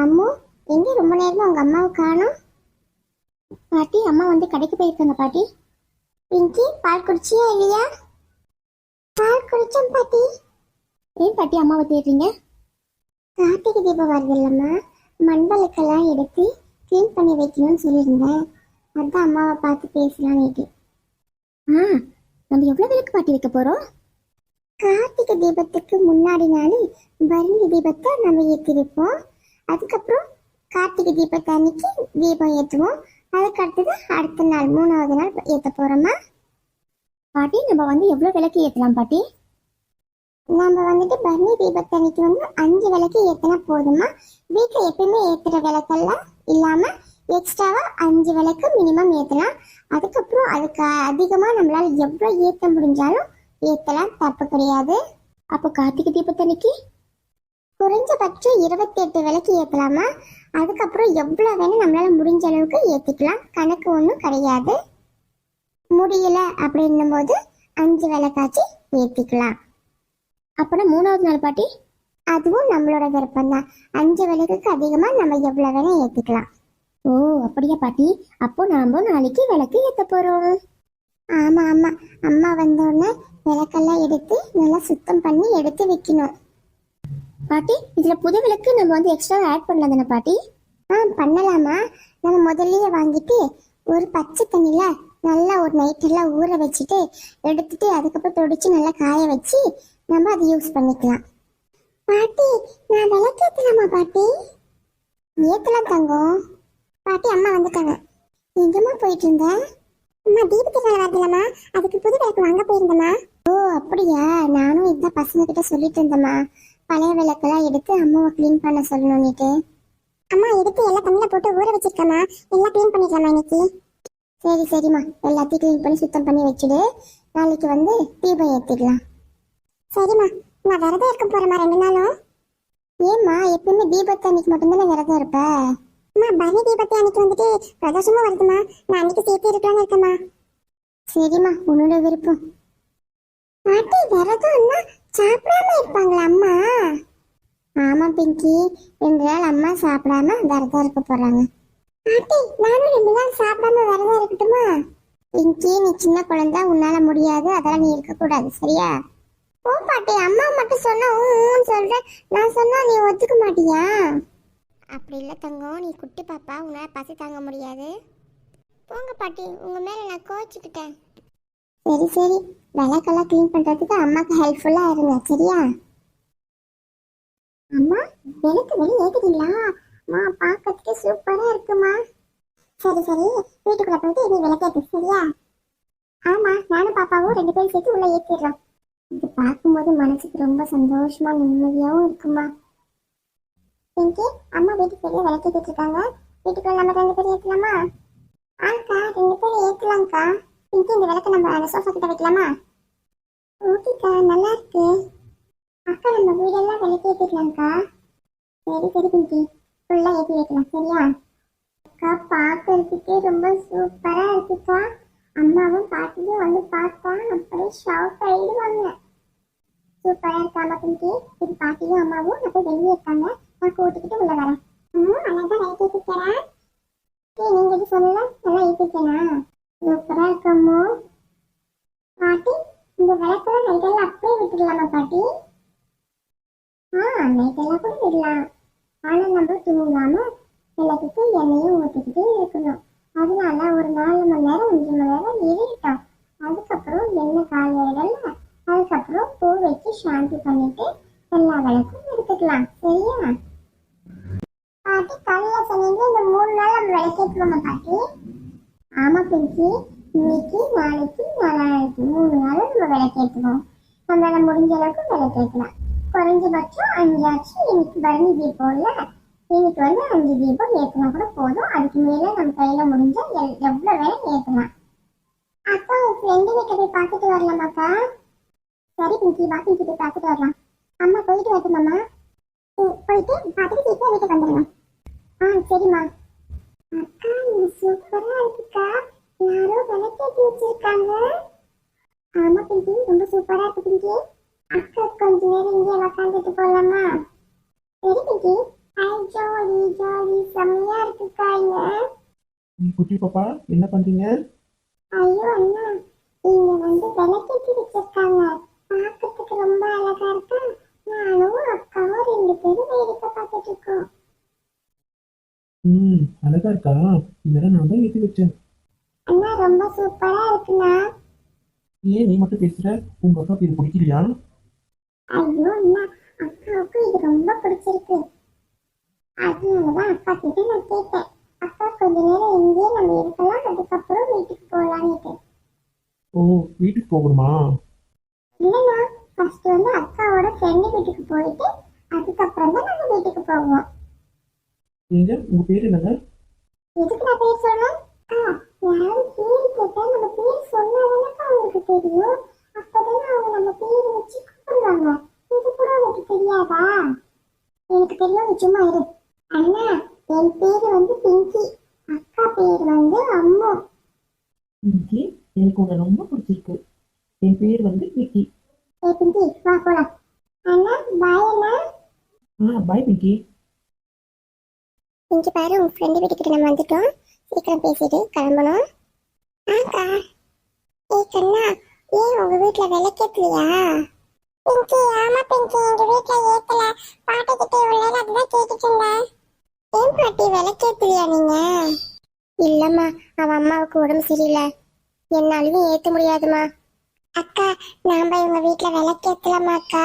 அம்மு, எங்க ரொம்ப நேரமா உங்க அம்மாவை காணோம்? பாட்டி, அம்மா வந்து கடைக்கு போயிருக்காங்க பாட்டி. பிங்கி, பால் குடிச்சியா இல்லையா? பால் குடிச்சேன் பாட்டி. ஏன் பாட்டி அம்மாவை தேடுறீங்க? கார்த்திகை தீபம் வருது இல்லம்மா, மண்பலுக்கெல்லாம் எடுத்து க்ளீன் பண்ணி வைக்கணும்னு சொல்லியிருந்தேன். அதான் அம்மாவை பார்த்து பேசலான்னு. நம்ம எவ்வளவு விளக்கு பாட்டி வைக்க போறோம்? கார்த்திகை தீபத்துக்கு முன்னாடி நாள் பரணி தீபத்தை நம்ம ஏற்றி வைப்போம். அதுக்கப்புறம் கார்த்திகை தீபத்தை அன்னைக்கு தீபம் ஏற்றுவோம். அதுக்கு அடுத்தது அடுத்த நாள் 3வது நாள் ஏற்ற போறோமா பாட்டி? நம்ம வந்து எவ்வளவு விளக்கு ஏற்றலாம் பாட்டி? நம்ம வந்துட்டு பரணி தீபத்தை அன்னைக்கு 5 விளக்கு ஏற்றினா போதுமா? வீட்டில் எப்பயுமே ஏற்றுற விளக்கெல்லாம் இல்லாம எக்ஸ்ட்ராவா 5 விளக்கு மினிமம் ஏற்றலாம். அதுக்கப்புறம் அதுக்கு அதிகமா நம்மளால எவ்வளவு ஏற்ற முடிஞ்சாலும் ஏற்றலாம், தப்பு கிடையாது. அப்போ கார்த்திகை தீபத்தன்னைக்கு குறைஞ்சபட்சம் 28 விளக்கு ஏற்றலாமா? அதுக்கப்புறம் எவ்வளவு வேணும் நம்மளால முடிஞ்ச அளவுக்கு ஏற்றிக்கலாம், கணக்கு ஒன்றும் கிடையாது. முடியல அப்படின்னும் போது 5 விளக்காச்சு ஏற்றிக்கலாம். அப்புறம் 3வது நாள் பாட்டி? அதுவும் நம்மளோட விருப்பம் தான். 5 விளக்குக்கு அதிகமா நம்ம எவ்வளவு வேணும் ஏற்றிக்கலாம். ஓ அப்படியா பாட்டி? அப்போ நாம நாளைக்கு விளக்கு ஏற்ற போறோம். ஆமா ஆமா, அம்மா வந்தோடனே விளக்கெல்லாம் எடுத்து நல்லா சுத்தம் பண்ணி எடுத்து வைக்கணும். பாட்டி, இதுல புது விளக்கு நம்ம வந்து எக்ஸ்ட்ரா ஆட் பண்ணலாம் தானே பாட்டி? பண்ணலாமா? நம்ம முதல்லயே வாங்கிட்டு ஒரு பச்சை தண்ணியில நல்லா ஒரு நைட் எல்லாம் ஊற வச்சுட்டு எடுத்துட்டு அதுக்கப்புறம் தொடிச்சு நல்லா காய வச்சு நம்ம அதை யூஸ் பண்ணிக்கலாம். பாட்டி, நான் விளக்கு ஏற்றலாமா பாட்டி? ஏற்றலாம் தங்கம். பாட்டி, அம்மா வந்துட்டாங்க. எங்கம்மா போயிட்டு இருந்த? அம்மா, தீபத்துக்கு வரதில்லம்மா, அதுக்கு புது விளக்கு வாங்க போயிருந்தம்மா. ஓ அப்படியா? நானும் இதுதான் பசங்க கிட்ட சொல்லிட்டு இருந்தேம்மா, பழைய விளக்கெல்லாம் எடுத்து அம்மாவை கிளீன் பண்ண சொல்லணும்னுட்டு. அம்மா, எடுத்து எல்லாம் தண்ணியில் போட்டு ஊற வச்சிருக்கம்மா, எல்லாம் கிளீன் பண்ணிக்கலாமா இன்னைக்கு? சரி சரிம்மா, எல்லாத்தையும் கிளீன் பண்ணி சுத்தம் பண்ணி வச்சுடு. நாளைக்கு வந்து தீபம் ஏற்றிக்கலாம். சரிம்மா, நான் விரதம் இருக்க போறேம்மா 2 நாளும். ஏம்மா, எப்பவுமே தீபத்தை அன்னைக்கு மட்டும்தானே விரதம் இருப்ப? அம்மா, பரணி தீபத்தை அன்னைக்கு வந்துட்டு பிரதோஷமும் வருதுமா, நான் அன்னைக்கு சேர்த்து இருக்கலாம்னு இருக்கேம்மா. சரிம்மா, உன்னோட விருப்பம். பாட்டி, விரதம்னா சாப்பிடாம இருப்பாங்களா அம்மா? ஆமா பிங்கி, 2 நாள் அம்மா சாப்பிடாம விரதம் இருக்க போறாங்க. பாட்டி, நானும் 2 நாள் சாப்பிடாம விரதம் இருக்கட்டுமா? பிங்கி, நீ சின்ன குழந்தை, உன்னால முடியாது, அதெல்லாம் நீ இருக்க கூடாது, சரியா? ஓ பாட்டி, அம்மா மட்டும் சொன்னா சொல்றேன், நான் சொன்னா நீ ஒத்துக்க மாட்டியா? அப்படி இல்லை தங்கம், நீ குட்டி பாப்பா, உன்னால் பசி தாங்க முடியாது. போங்க பாட்டி, உங்கள் மேலே நான் கோச்சிக்கிட்டேன். சரி சரி, விளக்கெல்லாம் க்ளீன் பண்ணுறதுக்கு அம்மாவுக்கு ஹெல்ப்ஃபுல்லாக இருங்க, சரியா? அம்மா, விளக்கு வெளியே ஏற்றுறீங்களா? அம்மா, பார்க்கறதுக்கு சூப்பராக இருக்குமா. சரி சரி, வீட்டுக்குள்ளே போயிட்டு நீ விளக்கேற்று, சரியா? ஆமாம், நானும் பாப்பாவும் 2 பேரும் சேர்த்து உள்ளே ஏற்றிடுறோம். இது பார்க்கும்போது மனசுக்கு ரொம்ப சந்தோஷமா நிம்மதியாகவும் இருக்குமா. பிங்கி, அம்மா வீட்டுக்கு வெளியே விளக்கிட்டு இருக்காங்க, வீட்டுக்குள்ள நம்ம 2 பேரும் ஏற்றலாமா? ஆக்கா, 2 பேரும் ஏற்றலாம்க்கா. பிங்கி, இந்த விளக்க நம்ம அந்த சோஃபா கிட்ட வைக்கலாமா? ஓகேக்கா, நல்லா இருக்கு. அக்கா, நம்ம வீடெல்லாம் விளக்கி ஏற்றிக்கலாம்க்கா. சரி சரி பிங்கி, ஃபுல்லாக ஏற்றி வைக்கலாம், சரியா? அக்கா, பார்க்கறதுக்கே ரொம்ப சூப்பராக இருக்குக்கா. அம்மாவும் பாட்டியும் வந்து பார்த்தா அப்படியே ஷாக் ஆயிடுவாங்க. சூப்பராக இருக்காமா பிங்கி? இது பாட்டியும் அம்மாவும் அப்போ வெளியே இருக்காங்க, நான் கூட்டிக்கிட்டு உள்ள வரேன். அழகா லைட் ஏற்றிக்கிறேன். நீங்க இது சொல்லல, நல்லா ஏற்றிக்கேனா? சூப்பரா இருக்கமோ பாட்டி. இந்த விளக்கெல்லாம் நைட்டெல்லாம் அப்படியே விட்டுடலாமா பாட்டி? நைட்டெல்லாம் கூட விடலாம். ஆனா நம்ம தூங்காம விளக்குக்கு எண்ணெயும் ஊற்றிக்கிட்டே இருக்கணும். அதனால ஒரு 4 மணி நேரம் 5 மணி நேரம் எரியட்டும். அதுக்கப்புறம் எண்ணெய் காலையிடல, அதுக்கப்புறம் பூ வச்சு சாந்தி பண்ணிட்டு எல்லா விளக்கும் எடுத்துக்கலாம், சரியா? பாட்டி, காலையில சொன்னீங்க இந்த 3 நாள் நம்ம விளக்கேற்றுவோமா பாட்டி? ஆமா பிங்கி, இன்னைக்கு நாளைக்கு நாளைக்கு 3 நாளும் நம்ம விளக்கேற்றுவோம். நம்மளால முடிஞ்ச அளவுக்கு விளக்கேற்றலாம். குறைஞ்சபட்சம் 5 ஆச்சு. இன்னைக்கு பரணி தீபம் இல்ல, இன்னைக்கு வந்து 5 தீபம் ஏற்றினா கூட போதும். அதுக்கு மேல நம்ம கையில முடிஞ்சா எவ்வளவு வேணும் ஏற்றலாம். அக்கா, உன் ஃப்ரெண்டு வீட்டை போய் பார்த்துட்டு வரலாமாக்கா? சரி பிங்கி, வா பிங்கி, போய் பார்த்துட்டு வரலாம். அம்மா போயிட்டு வரட்டுமாம்மா? போயிட்டு பார்த்துட்டு சீக்கிரம் வீட்டுக்கு வந்துடுங்க. சரிம்மா. அக்கா, இது சூப்பரா இருக்குக்கா, யாரோ விளக்கேற்றி வச்சிருக்காங்க. ஆமா பிங்கி, ரொம்ப சூப்பரா இருக்கு பிங்கி. அக்கா, கொஞ்ச நேரம் இங்கே உட்காந்துட்டு போலாமா? சரி பிங்கி. ஐ ஜோலி செம்மையா இருக்குக்கா இங்க. குட்டி பாப்பா என்ன பண்றீங்க? ஐயோ அண்ணா, இங்க விளக்கேத்தி வச்சிருக்காங்க. பார்க்கறதுக்கு ரொம்ப அழகா இருக்கா. நானும் அக்காவும் ரெண்டு பேரும் வேடிக்கை பார்த்துட்டு இருக்கோம். அழகா இருக்கா? இதெல்லாம் நான் தான் ஏற்றி வச்சேன். அண்ணா ரொம்ப சூப்பரா இருக்குண்ணா. ஏன் நீ மட்டும் பேசுற? உங்க அக்காவுக்கு இது பிடிக்கலையா? ஐயோ அண்ணா, அக்காவுக்கு இது ரொம்ப பிடிச்சிருக்கு. அதனாலதான் அக்கா கிட்ட நான் கேட்டேன். அக்கா கொஞ்ச நேரம் இங்கேயே நம்ம இருக்கலாம், அதுக்கப்புறம் வீட்டுக்கு போகலான்னு. ஓ, வீட்டுக்கு போகணுமா? இல்லைண்ணா, ஃபர்ஸ்ட் அக்காவோட ஃப்ரெண்டு வீட்டுக்கு போயிட்டு அதுக்கப்புறம் தான் நம்ம வீட்டுக்கு போவோம். நீங்க உங்க பேர் என்னங்க? எதுக்கு நான் பேர் சொல்லணும்? யாரும் பேர் கேட்டா நம்ம பேர் சொன்னாதானக்கா அவங்களுக்கு தெரியும். அப்பதானே அவங்க நம்ம பேர் வச்சு கூப்பிடுவாங்க. இது கூட உனக்கு தெரியாதா? எனக்கு தெரியும், நீ சும்மா இரு. அண்ணா, என் பேரு பிங்கி. அக்கா பேர் அம்மு. பிங்கி, எனக்கு உன்னை ரொம்ப பிடிச்சிருக்கு. என் பேர் விக்கி. ஏ பிங்கி, வா போலாம். அண்ணா பாய் அண்ணா. பாய் பிங்கி. இங்க பாரு, உன் ஃப்ரெண்டு வீட்டுக்கிட்ட நம்ம வந்துட்டோம். சீக்கிரம் பேசிட்டு கிளம்பணும். ஆக்கா. ஏ கண்ணா, ஏன் உங்க வீட்டுல விளக்கேத்தலையா? பிங்கி, ஆமா பிங்கி, எங்க வீட்டுல ஏத்தல. பாட்டிக்கிட்ட இவ்வளவு நேரம் அதுதான் கேட்டுட்டு இருந்தேன். ஏன் பாட்டி விளக்கேத்தலையா நீங்க? இல்லம்மா, அவ அம்மாவுக்கு உடம்பு சரியில்லை, என்னாலையும் ஏத்த முடியாதுமா. அக்கா, நாம இவங்க வீட்டுல விளக்கேத்தலாமா அக்கா?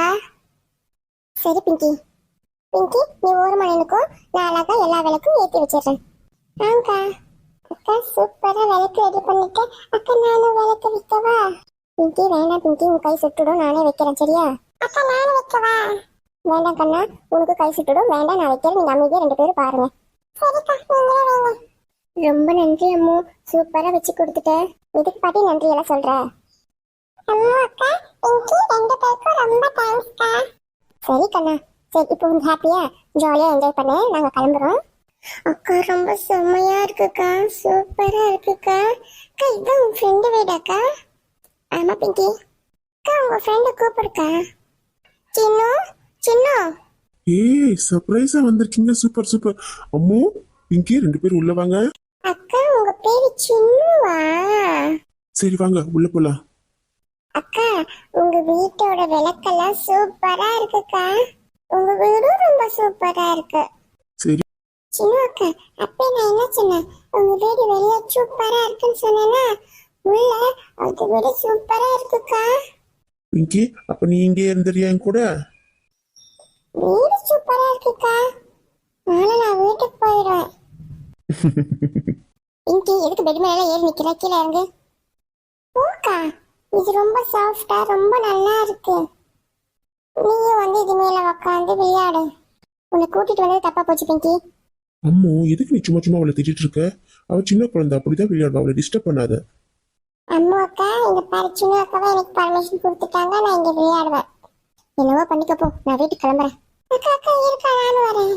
சரி பிங்கி. பிங்கி, நீ ஓரமா நினைக்கும், நான் அழகா எல்லா விளக்கும் ஏற்றி வச்சிடுறேன். ஆங்கா. அக்கா சூப்பரா விளக்கு ரெடி பண்ணிட்டேன். அக்கா நானும் விளக்கு வைக்கவா? பிங்கி வேண்டாம் பிங்கி, உன் கை சுட்டுடும், நானே வைக்கிறேன் சரியா? அக்கா நானும் வைக்கவா? வேண்டாம் கண்ணா, உனக்கு கை சுட்டுடும், வேண்டாம் நான் வைக்கிறேன், நீங்க அமைதியா ரெண்டு பேரும் பாருங்க. சரிக்கா, நீங்களே வைங்க. ரொம்ப நன்றி அம்மு, சூப்பரா வச்சு கொடுத்துட்டேன். இதுக்கு பாட்டி நன்றி எல்லாம் சொல்ற. அம்மா அக்கா, பிங்கி ரெண்டு பேருக்கும் ரொம்ப தேங்க்ஸ்க்கா. சரி கண்ணா, சரி இப்போ ஹாப்பியா ஜாலியா என்ஜாய் பண்ண நாங்க கிளம்புறோம். அக்கா ரொம்ப செம்மையா இருக்குக்கா, சூப்பரா இருக்குக்கா. அக்கா இதான் உன் ஃப்ரெண்டு வீடாக்கா? ஆமா பிங்கி. அக்கா உங்க ஃப்ரெண்டு கூப்பிடுக்கா. சின்னு சின்னு. ஏய், சர்ப்ரைஸா வந்திருக்கீங்க. Super super. அம்மு, பிங்கி ரெண்டு பேரும் உள்ள வாங்க. அக்கா உங்க பேரு சின்னுவா? சரி வாங்க உள்ள போலாம். அக்கா உங்க வீட்டோட விளக்கெல்லாம் சூப்பரா இருக்குக்கா. உங்க வீடும் ரொம்ப சூப்பரா இருக்கு. சரி. சின்ன அக்கா, அப்பே நான் என்ன சொன்னேன்? உங்க வீடு வெளியே சூப்பரா இருக்குன்னு சொன்னேன்னா, உள்ள அது விட சூப்பரா இருக்குக்கா. பிங்கி, அப்ப நீ இங்கே இருந்துறியா என் கூட? வீடு சூப்பரா இருக்குக்கா, ஆனா நான் வீட்டுக்கு போயிடுவேன். பிங்கி எதுக்கு பெட் மேல ஏறி நிக்கிற? கீழே இறங்கு. ஓக்கா, இது ரொம்ப சாஃப்டா ரொம்ப நல்லா இருக்கு. நீயும் இது மேல உக்காந்து விளையாடு. உன்னை கூட்டிட்டு வந்தது தப்பா போச்சு பிங்கி. அம்மு, எதுக்கு நீ சும்மா சும்மா அவளை திட்டிட்டு இருக்க? அவ சின்ன குழந்தை, அப்படிதான் விளையாடுவா, அவளை டிஸ்டர்ப் பண்ணாத. அம்மா அக்கா, இங்க பாரு, சின்ன அக்காவை எனக்கு பர்மிஷன் கொடுத்துட்டாங்க, நான் இங்க விளையாடுவேன். என்னவோ பண்ணிக்க போ, நான் வீட்டுக்கு கிளம்புறேன். அக்கா அக்கா இருக்கா, நானும் வரேன்.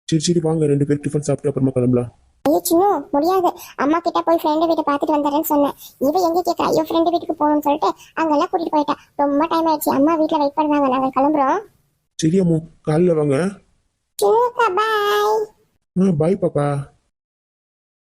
சரி சரி வாங்க, ரெண்டு பேரும் டிஃபன் சாப்பிட்டு அப்புறமா கிளம்பலாம். ஐயோ சின்ன, முடியாது. அம்மா கிட்ட போய் ஃப்ரெண்டு வீட்டை பார்த்துட்டு வந்துடுறேன்னு சொன்னேன். இவ எங்க கேட்கா? ஐயோ ஃப்ரெண்டு வீட்டுக்கு போகணும்னு சொல்லிட்டு அங்கெல்லாம் கூட்டிட்டு போயிட்டா. ரொம்ப டைம் ஆயிடுச்சு, அம்மா வீட்டுல வெயிட் பண்ணுவாங்க, நாங்க கிளம்புறோம். சரி அம்மு, காலைல வாங்க. சின்ன அக்கா பாய். பாய் பாப்பா.